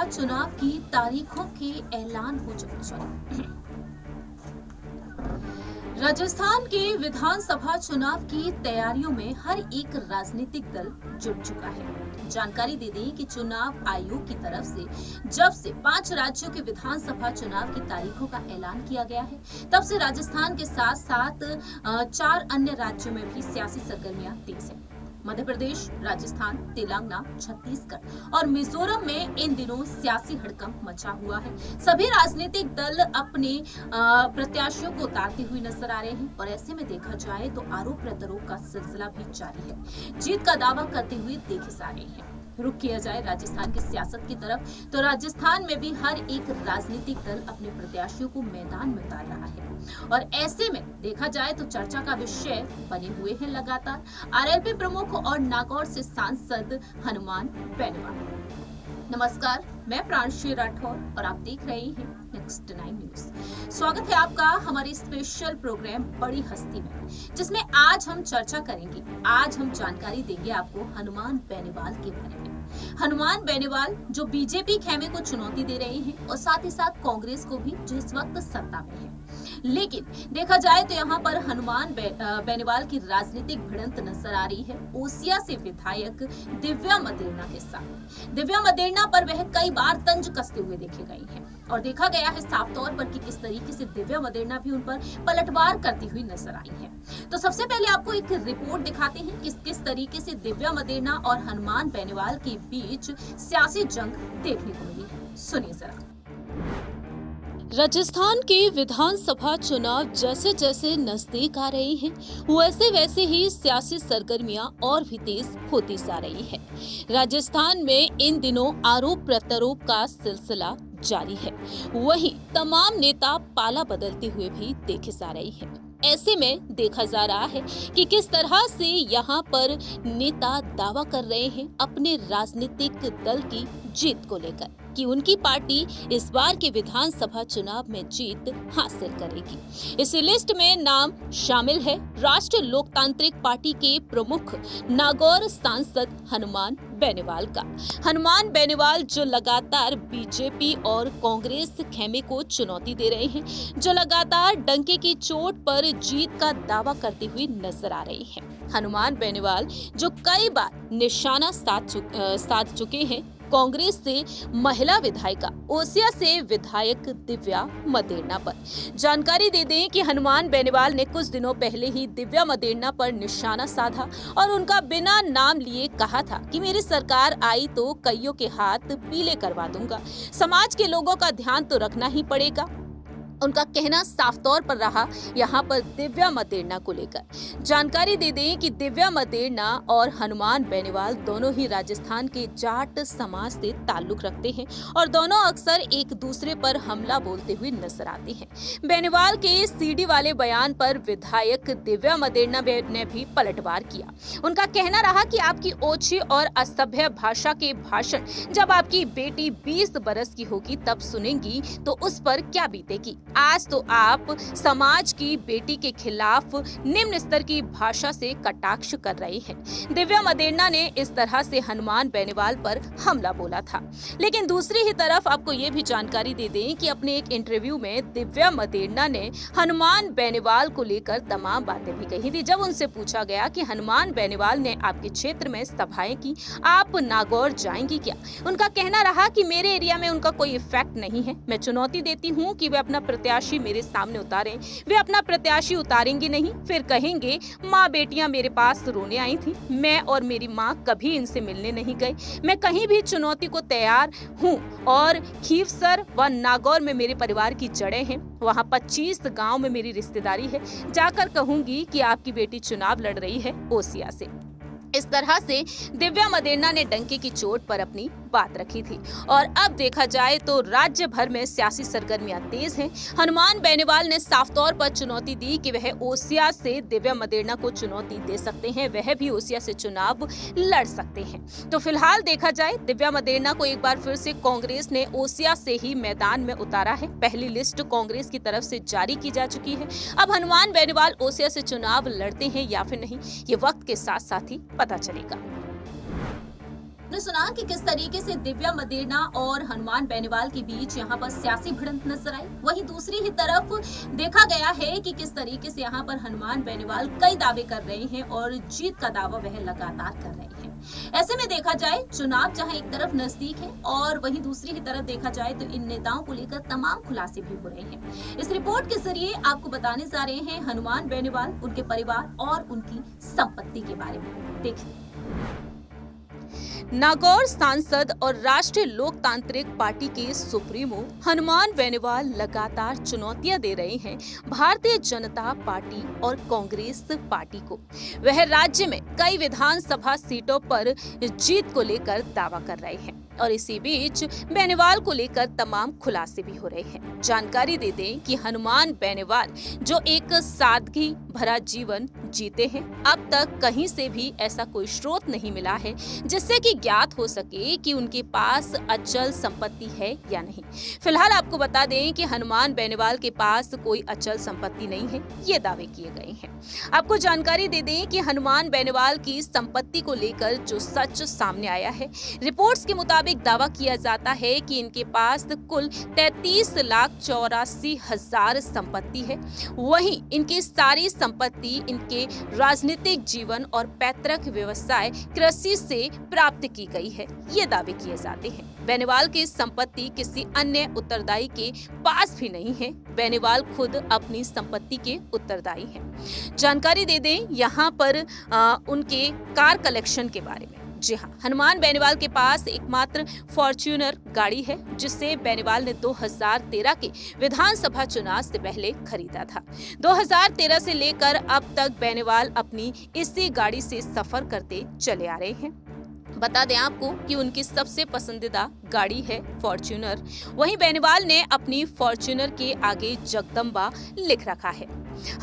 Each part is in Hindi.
चुनाव की तारीखों के ऐलान हो चुके। राजस्थान के विधानसभा चुनाव की तैयारियों में हर एक राजनीतिक दल जुट चुका है। जानकारी दे दें कि चुनाव आयोग की तरफ से जब से 5 राज्यों के विधानसभा चुनाव की तारीखों का ऐलान किया गया है, तब से राजस्थान के साथ साथ 4 अन्य राज्यों में भी सियासी सरगर्मियां तेज है। मध्य प्रदेश, राजस्थान, तेलंगाना, छत्तीसगढ़ और मिजोरम में इन दिनों सियासी हड़कंप मचा हुआ है। सभी राजनीतिक दल अपने प्रत्याशियों को उतारते हुए नजर आ रहे हैं और ऐसे में देखा जाए तो आरोप प्रत्यारोप का सिलसिला भी जारी है। जीत का दावा करते हुए देखे जा रहे हैं। रुख किया जाए राजस्थान की सियासत की तरफ तो राजस्थान में भी हर एक राजनीतिक दल अपने प्रत्याशियों को मैदान में उतार रहा है और ऐसे में देखा जाए तो चर्चा का विषय बने हुए हैं लगातार आरएलपी प्रमुख और नागौर से सांसद हनुमान बेनीवाल। नमस्कार, मैं प्रांशी राठौर और आप देख रहे हैं नेक्स्ट 9 न्यूज। स्वागत है आपका हमारे स्पेशल प्रोग्राम बड़ी हस्ती में, जिसमें आज हम चर्चा करेंगे। आज हम जानकारी देंगे आपको हनुमान बेनीवाल के बारे में। हनुमान बेनीवाल जो बीजेपी खेमे को चुनौती दे रहे हैं और साथ ही साथ कांग्रेस को भी, जो इस वक्त सत्ता में है। लेकिन देखा जाए तो यहाँ पर हनुमान बेनीवाल की राजनीतिक भिड़ंत नजर आ रही है ओसिया से विधायक दिव्या मदेरणा के साथ। दिव्या मदेरणा पर वह कई बार तंज कसते हुए देखे गए हैं और देखा गया है साफ तौर पर कि किस तरीके से दिव्या मदेरणा भी उन पर पलटवार करती हुई नजर आई है। तो सबसे पहले आपको एक रिपोर्ट दिखाते हैं किस तरीके से दिव्या मदेरणा और हनुमान बेनीवाल के बीच सियासी जंग देखने को मिली है। सुनिए जरा। राजस्थान के विधानसभा चुनाव जैसे जैसे नजदीक आ रहे हैं, वैसे वैसे ही सियासी सरगर्मियां और भी तेज होती जा रही है। राजस्थान में इन दिनों आरोप प्रत्यारोप का सिलसिला जारी है। वहीं तमाम नेता पाला बदलते हुए भी देखे जा रहे हैं। ऐसे में देखा जा रहा है कि किस तरह से यहाँ पर नेता दावा कर रहे हैं अपने राजनीतिक दल की जीत को लेकर कि उनकी पार्टी इस बार के विधानसभा चुनाव में जीत हासिल करेगी। इस लिस्ट में नाम शामिल है राष्ट्रीय लोकतांत्रिक पार्टी के प्रमुख नागौर सांसद हनुमान बेनीवाल का। हनुमान बेनीवाल जो लगातार बीजेपी और कांग्रेस खेमे को चुनौती दे रहे हैं, जो लगातार डंके की चोट पर जीत का दावा करती हुई नजर आ रही हैं। हनुमान बेनीवाल जो कई बार निशाना साध चुके हैं कांग्रेस से महिला विधायिका ओसिया से विधायक दिव्या मदेरणा पर। जानकारी दे दें कि हनुमान बेनीवाल ने कुछ दिनों पहले ही दिव्या मदेरणा पर निशाना साधा और उनका बिना नाम लिए कहा था कि मेरी सरकार आई तो कईयों के हाथ पीले करवा दूंगा। समाज के लोगों का ध्यान तो रखना ही पड़ेगा। उनका कहना साफ तौर पर रहा यहाँ पर दिव्या मदेरणा को लेकर। जानकारी दे दें कि दिव्या मदेरणा और हनुमान बेनीवाल दोनों ही राजस्थान के जाट समाज से ताल्लुक रखते हैं और दोनों अक्सर एक दूसरे पर हमला बोलते हुए नजर आते हैं। बेनीवाल के सीडी वाले बयान पर विधायक दिव्या मदेरणा ने भी पलटवार किया। उनका कहना रहा कि आपकी ओछी और असभ्य भाषा के भाषण जब आपकी बेटी 20 बरस की होगी तब सुनेंगी तो उस पर क्या बीतेगी। आज तो आप समाज की बेटी के खिलाफ निम्न स्तर की भाषा से कटाक्ष कर रही हैं। दिव्या मदेरणा ने इस तरह से हनुमान बेनीवाल पर हमला बोला था। लेकिन दूसरी ही तरफ आपको ये भी जानकारी दे दें कि अपने एक इंटरव्यू में दिव्या मदेरणा ने हनुमान बेनीवाल को लेकर तमाम बातें भी कही थी। जब उनसे पूछा गया कि हनुमान बेनीवाल ने आपके क्षेत्र में सभाएं की, आप नागौर जाएंगी क्या? उनका कहना रहा कि मेरे एरिया में उनका कोई इफेक्ट नहीं है। मैं चुनौती देती हूँ कि वे अपना प्रत्याशी मेरे सामने उतारें। वे अपना प्रत्याशी उतारेंगे नहीं, फिर कहेंगे माँ बेटियां मेरे पास रोने आई थी, मैं और मेरी माँ कभी इनसे मिलने नहीं गए। मैं कहीं भी चुनौती को तैयार हूँ और खीवसर व नागौर में मेरे परिवार की जड़ें हैं। वहाँ 25 गांव में मेरी रिश्तेदारी है। जाकर कहूंगी कि आपकी बेटी चुनाव लड़ रही है ओसिया से। इस तरह से दिव्या मदेरणा ने डंके की चोट पर अपनी बात रखी थी और अब देखा जाए तो राज्य भर में सियासी सरगर्मियां तेज हैं। हनुमान बेनीवाल ने साफ तौर पर चुनौती दी कि वह ओसिया से दिव्या मदेरणा को चुनौती दे सकते हैं, वह भी ओसिया से चुनाव लड़ सकते हैं। तो फिलहाल देखा जाए दिव्या मदेरणा को एक बार फिर से कांग्रेस ने ओसिया से ही मैदान में उतारा है। पहली लिस्ट कांग्रेस की तरफ से जारी की जा चुकी है। अब हनुमान बेनीवाल ओसिया से चुनाव लड़ते हैं या फिर नहीं, ये वक्त के साथ साथ ही पता चलेगा। आपने सुना कि किस तरीके से दिव्या मदेरणा और हनुमान बेनीवाल के बीच यहाँ पर सियासी भिड़ंत नजर आई। वहीं दूसरी ही तरफ देखा गया है कि किस तरीके से यहाँ पर हनुमान बेनीवाल कई दावे कर रहे हैं और जीत का दावा वह लगातार कर रहे हैं। ऐसे में देखा जाए चुनाव जहां एक तरफ नजदीक है और वहीं दूसरी ही तरफ देखा जाए तो इन नेताओं को लेकर तमाम खुलासे भी हो रहे हैं। इस रिपोर्ट के जरिए आपको बताने जा रहे हैं हनुमान बेनीवाल, उनके परिवार और उनकी संपत्ति के बारे में। देखिए, नागौर सांसद और राष्ट्रीय लोकतांत्रिक पार्टी के सुप्रीमो हनुमान बेनीवाल लगातार चुनौतियां दे रहे हैं भारतीय जनता पार्टी और कांग्रेस पार्टी को। वह राज्य में कई विधानसभा सीटों पर जीत को लेकर दावा कर रहे हैं और इसी बीच बेनीवाल को लेकर तमाम खुलासे भी हो रहे हैं। जानकारी दे दें कि हनुमान बेनीवाल जो एक सादगी भरा जीवन जीते हैं, अब तक कहीं से भी ऐसा कोई स्रोत नहीं मिला है जिससे कि ज्ञात हो सके कि उनके पास अचल संपत्ति है या नहीं। फिलहाल आपको बता दें कि हनुमान बेनीवाल के पास कोई अचल संपत्ति नहीं है, ये दावे किए गए हैं। आपको जानकारी दे दें कि हनुमान बेनीवाल की संपत्ति को लेकर जो सच सामने आया है, रिपोर्ट्स के मुताबिक दावा किया जाता है कि इनके पास कुल 33,84,000 संपत्ति है। वहीं इनकी सारी संपत्ति इनके राजनीतिक जीवन और पैतृक व्यवसाय कृषि से प्राप्त की गई है, ये दावे किए जाते हैं। बेनीवाल की संपत्ति किसी अन्य उत्तरदायी के पास भी नहीं है। बेनीवाल खुद अपनी संपत्ति के उत्तरदायी हैं। जानकारी दे दें यहाँ पर उनके कार कलेक्शन के बारे में। जी हाँ, हनुमान बेनीवाल के पास एकमात्र फॉर्च्यूनर गाड़ी है जिसे बेनीवाल ने 2013 के विधानसभा चुनाव से पहले खरीदा था। 2013 से लेकर अब तक बेनीवाल अपनी इसी गाड़ी से सफर करते चले आ रहे हैं। बता दें आपको कि उनकी सबसे पसंदीदा गाड़ी है फॉर्च्यूनर। वहीं बेनीवाल ने अपनी फॉर्च्यूनर के आगे जगदम्बा लिख रखा है।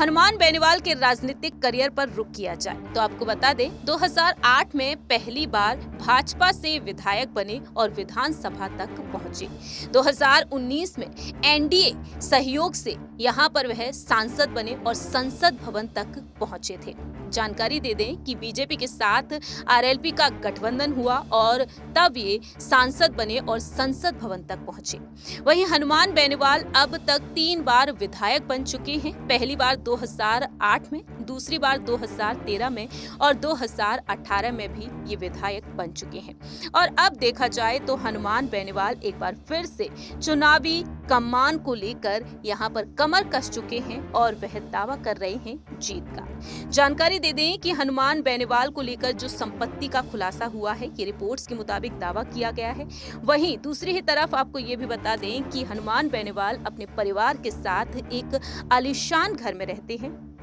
हनुमान बेनीवाल के राजनीतिक करियर पर रुक किया जाए तो आपको बता दें 2008 में पहली बार भाजपा से विधायक बने और विधानसभा तक पहुंचे। 2019 में एनडीए सहयोग से यहां पर वह सांसद बने और संसद भवन तक पहुंचे थे। जानकारी दे दें कि बीजेपी के साथ आरएलपी का गठबंधन हुआ और तब ये सांसद बने और संसद भवन तक पहुंचे। वहीं हनुमान बेनीवाल अब तक 3 बार विधायक बन चुके हैं। पहली बार 2008 में, दूसरी बार 2013 में और 2018 में भी ये विधायक बन चुके हैं। और अब देखा जाए तो हनुमान बेनीवाल एक बार फिर से चुनावी कमान को लेकर यहाँ पर कमर कस चुके हैं और वह दावा कर रहे हैं जीत का। जानकारी दे दें कि हनुमान बेनीवाल को लेकर जो संपत्ति का खुलासा हुआ है, ये रिपोर्ट्स के मुताबिक दावा किया गया है। वहीं दूसरी ही तरफ आपको ये भी बता दें कि हनुमान बेनीवाल अपने परिवार के साथ एक आलीशान घर में रहते हैं।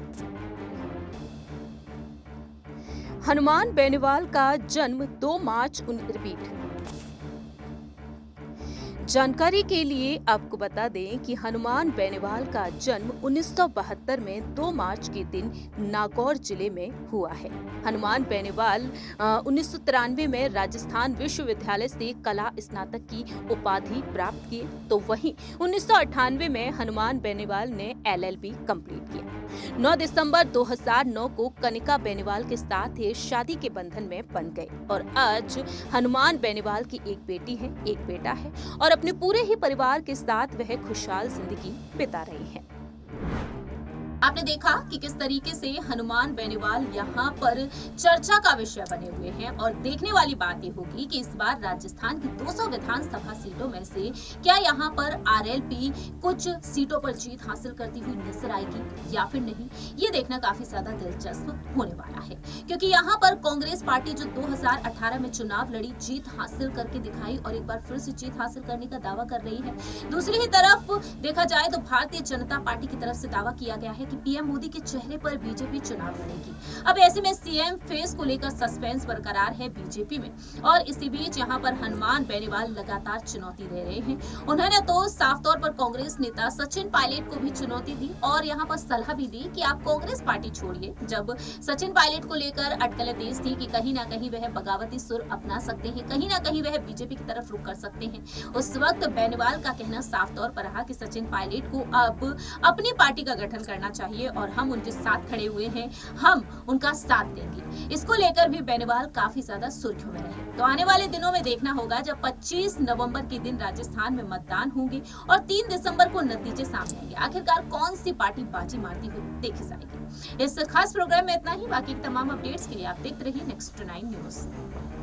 हनुमान बेनीवाल का जन्म 2 मार्च रिपीट। जानकारी के लिए आपको बता दें कि हनुमान बेनीवाल का जन्म 1972 में 2 मार्च के दिन नागौर जिले में हुआ है। हनुमान बेनीवाल 1993 में राजस्थान विश्वविद्यालय से कला स्नातक की उपाधि प्राप्त किए, तो वहीं 1998 में हनुमान बेनीवाल ने एलएलबी कंप्लीट किया। 9 दिसंबर 2009 को कनिका बेनीवाल के साथ ये शादी के बंधन में बंध गए और आज हनुमान बेनीवाल की एक बेटी है, एक बेटा है और अपने पूरे ही परिवार के साथ वह खुशहाल जिंदगी बिता रही हैं। आपने देखा कि किस तरीके से हनुमान बेनीवाल यहाँ पर चर्चा का विषय बने हुए हैं और देखने वाली बात ये होगी कि इस बार राजस्थान की 200 विधानसभा सीटों में से क्या यहाँ पर आरएलपी कुछ सीटों पर जीत हासिल करती हुई नजर आएगी या फिर नहीं, ये देखना काफी ज्यादा दिलचस्प होने वाला है। क्योंकि यहाँ पर कांग्रेस पार्टी जो 2018 में चुनाव लड़ी, जीत हासिल करके दिखाई और एक बार फिर से जीत हासिल करने का दावा कर रही है। दूसरी ही तरफ देखा जाए तो भारतीय जनता पार्टी की तरफ से दावा किया गया है कि पीएम मोदी के चेहरे पर बीजेपी चुनाव लड़ेगी। अब ऐसे में सीएम फेस को लेकर सस्पेंस बरकरार है बीजेपी में और इसी बीच यहाँ पर हनुमान बेनीवाल लगातार चुनौती दे रहे हैं। उन्होंने तो साफ तौर पर कांग्रेस नेता सचिन पायलट को भी चुनौती दी और यहाँ पर सलाह भी दी कि आप कांग्रेस पार्टी छोड़िए। जब सचिन पायलट को लेकर अटकलें तेज थी कि कहीं ना कहीं वह बगावती सुर अपना सकते हैं, कहीं ना कहीं वह बीजेपी की तरफ रुख कर सकते हैं, उस वक्त बेनीवाल का कहना साफ तौर पर रहा कि सचिन पायलट को अब अपनी पार्टी का गठन करना चाहिए और हम उनके साथ खड़े हुए हैं, हम उनका साथ देंगे। इसको लेकर भी बेनीवाल काफी ज्यादा सुर्खियों में रहे। तो आने वाले दिनों में देखना होगा जब 25 नवंबर के दिन राजस्थान में मतदान होंगे और 3 दिसंबर को नतीजे सामने आएंगे। आखिरकार कौन सी पार्टी बाजी मारती हुई देखी जाएगी। इस खास प्रोग्राम में इतना ही। बाकी तमाम अपडेट्स के लिए आप देखते रहिए नेक्स्ट 9 न्यूज।